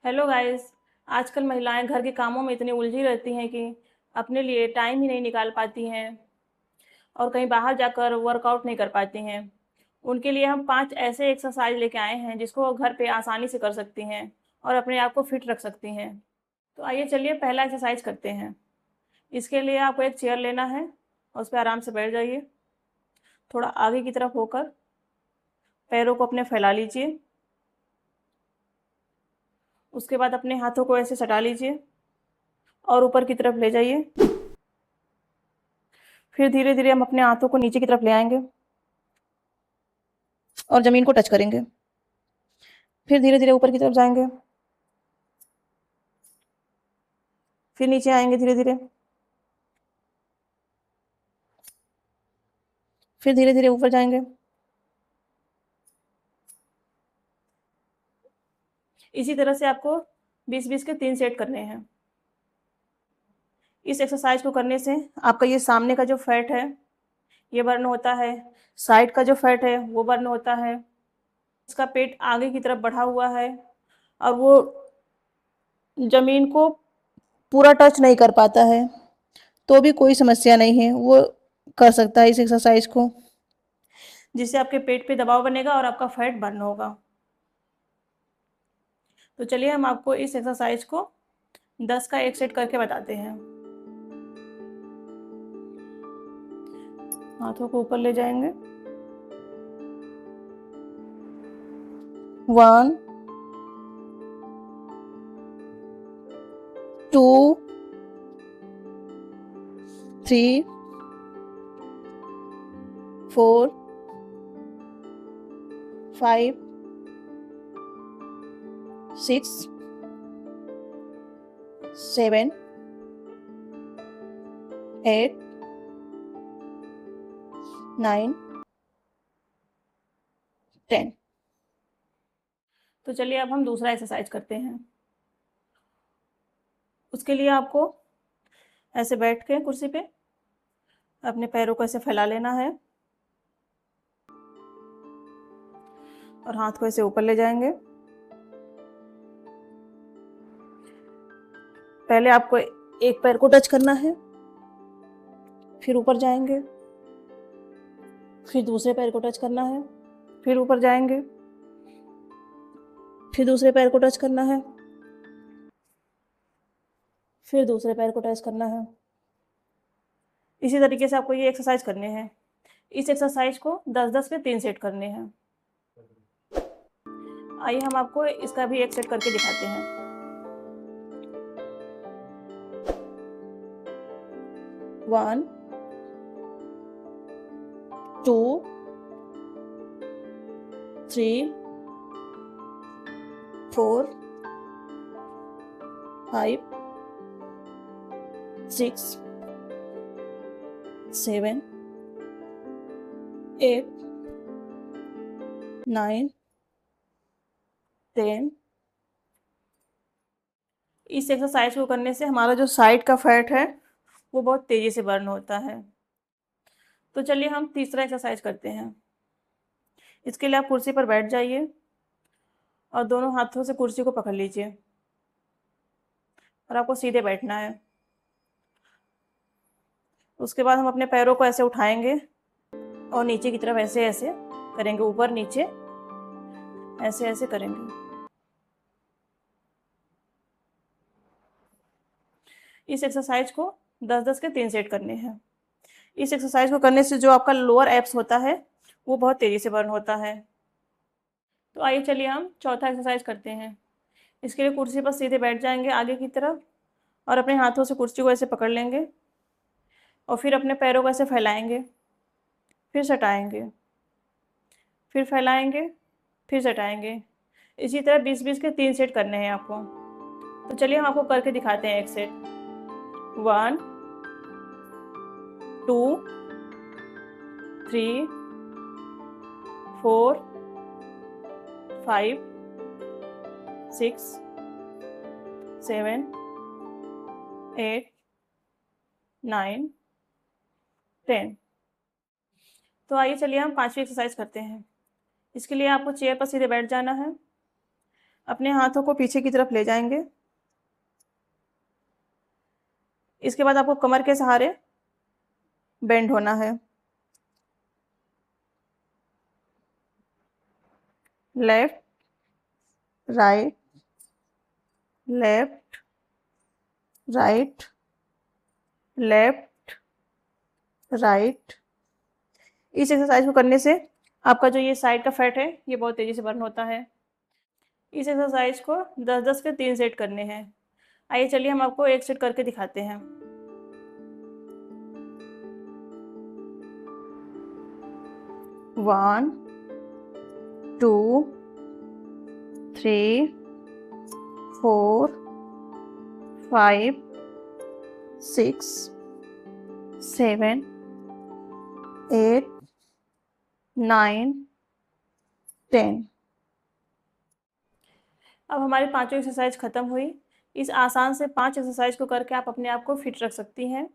Hello guys. आजकल महिलाएं घर के कामों में इतनी उलझी रहती हैं कि अपने लिए टाइम ही नहीं निकाल पाती हैं और कहीं बाहर जाकर वर्कआउट नहीं कर पाती हैं। उनके लिए हम 5 ऐसे एक्सरसाइज लेके आए हैं जिसको वो घर पे आसानी से कर सकती हैं और अपने आप को फिट रख सकती हैं। तो आइए चलिए पहला एक्सरसाइज करते हैं। इसके लिए आपको एक चेयर लेना है और उस पे आराम से बैठ जाइए। थोड़ा आगे की तरफ होकर पैरों को अपने फैला लीजिए। उसके बाद अपने हाथों को ऐसे सटा लीजिए और ऊपर की तरफ ले जाइए। फिर धीरे-धीरे हम अपने हाथों को नीचे की तरफ ले आएँगे और ज़मीन को टच करेंगे। फिर धीरे-धीरे ऊपर की तरफ जाएँगे। फिर नीचे आएँगे धीरे-धीरे। फिर धीरे-धीरे ऊपर जाएँगे। इसी तरह से आपको 20-20 के 3 सेट करने हैं। इस एक्सरसाइज को करने से आपका ये सामने का जो फैट है, ये बर्न होता है। साइड का जो फैट है, वो बर्न होता है। इसका पेट आगे की तरफ बढ़ा हुआ है और वो ज़मीन को पूरा टच नहीं कर पाता है, तो भी कोई समस्या नहीं है, वो कर सकता है इस एक्सरसाइज को, जिससे आपके पेट पे दबाव बनेगा और आपका फैट बर्न होगा। तो चलिए हम आपको इस एक्सरसाइज को 10 का 1 सेट करके बताते हैं। हाथों को ऊपर ले जाएंगे। 1 2 3 4 5 6 7 8 9 10। तो चलिए अब हम दूसरा एक्सरसाइज करते हैं। उसके लिए आपको ऐसे बैठ के कुर्सी पे अपने पैरों को ऐसे फैला लेना है और हाथ को ऐसे ऊपर ले जाएंगे। पहले आपको एक पैर को टच करना है, फिर ऊपर जाएंगे, फिर दूसरे पैर को टच करना है, फिर ऊपर जाएंगे, फिर दूसरे पैर को टच करना है, फिर दूसरे पैर को टच करना है। इसी तरीके से आपको ये एक्सरसाइज करने हैं। इस एक्सरसाइज को 10-10 के 3 सेट करने हैं। आइए हम आपको इसका भी एक सेट करके दिखाते हैं। 1 2 3 4 5 6 7 8 9 10। इस एक्सरसाइज को करने से हमारा जो साइड का फैट है वो बहुत तेज़ी से बर्न होता है। तो चलिए हम तीसरा एक्सरसाइज करते हैं। इसके लिए आप कुर्सी पर बैठ जाइए और दोनों हाथों से कुर्सी को पकड़ लीजिए और आपको सीधे बैठना है। उसके बाद हम अपने पैरों को ऐसे उठाएंगे और नीचे की तरफ ऐसे ऐसे करेंगे, ऊपर नीचे ऐसे ऐसे करेंगे। इस एक्सरसाइज को 10-10 के 3 सेट करने हैं। इस एक्सरसाइज को करने से जो आपका लोअर एब्स होता है वो बहुत तेज़ी से बर्न होता है। तो आइए चलिए हम चौथा एक्सरसाइज करते हैं। इसके लिए कुर्सी पर सीधे बैठ जाएंगे आगे की तरफ और अपने हाथों से कुर्सी को ऐसे पकड़ लेंगे और फिर अपने पैरों को ऐसे फैलाएंगे, फिर सटाएंगे, फिर फैलाएंगे, फिर सटाएंगे। इसी तरह 20-20 के 3 सेट करने हैं आपको। तो चलिए हम आपको करके दिखाते हैं एक सेट। 1 2 3 4 5 6 7 8 9 10। तो आइए चलिए हम 5वीं एक्सरसाइज करते हैं। इसके लिए आपको चेयर पर सीधे बैठ जाना है। अपने हाथों को पीछे की तरफ ले जाएंगे। इसके बाद आपको कमर के सहारे बेंड होना है। Left, right, left, right, left, right. इस एक्सरसाइज को करने से आपका जो ये साइड का फैट है ये बहुत तेज़ी से बर्न होता है। इस एक्सरसाइज को 10-10 के 3 सेट करने हैं। आइए चलिए हम आपको एक सेट करके दिखाते हैं। 1 2 3 4 5 6 7 8 9 10। अब हमारी पांचों एक्सरसाइज खत्म हुई। इस आसान से 5 एक्सरसाइज को करके आप अपने आप को फिट रख सकती हैं।